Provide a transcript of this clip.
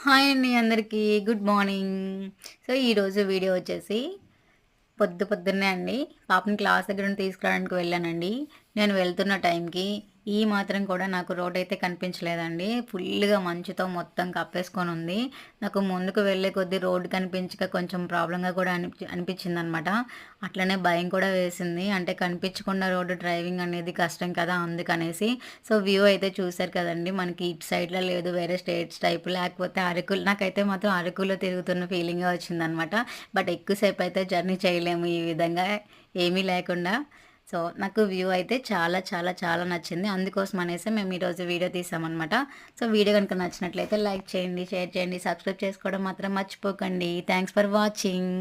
Hi అండి అందరికీ. Good morning. So, ఈరోజు వీడియో వచ్చేసి పొద్దున్నే అండి పాపని క్లాస్ దగ్గర నుండి తీసుకురావడానికి వెళ్ళానండి. నేను వెళ్తున్న టైంకి ఈ మాత్రం కూడా నాకు రోడైతే కనిపించలేదండి. ఫుల్లుగా మంచుతో మొత్తం కప్పేసుకొనుంది. నాకు ముందుకు వెళ్ళే కొద్దీ రోడ్డు కనిపించక కొంచెం ప్రాబ్లమ్‌గా కూడా అనిపించిందనమాట. అట్లనే భయం కూడా వేసింది. అంటే కనిపించకుండా రోడ్డు డ్రైవింగ్ అనేది కష్టం కదా! అందుకనేసి. సో, వ్యూ అయితే చూసారు కదండీ! మనకి ఇటు సైడ్‌లో లేదు వేరే స్టేట్స్ టైపు లేకపోతే అరకులు నాకైతే మాత్రం అరకులో తిరుగుతున్న ఫీలింగే వచ్చిందనమాట. బట్ ఎక్కువ సేపయితే జర్నీ చేయలేము ఈ విధంగా ఏమీ లేకుండా. సో, నాకు వ్యూ అయితే చాలా చాలా చాలా నచ్చింది. అందుకోసం అనేసి మేము ఈరోజు వీడియో తీసామనమాట. సో, వీడియో గనుక నచ్చినట్లయితే లైక్ చేయండి, షేర్ చేయండి, సబ్స్క్రైబ్ చేసుకోవడం మాత్రం మర్చిపోకండి. Thanks for watching.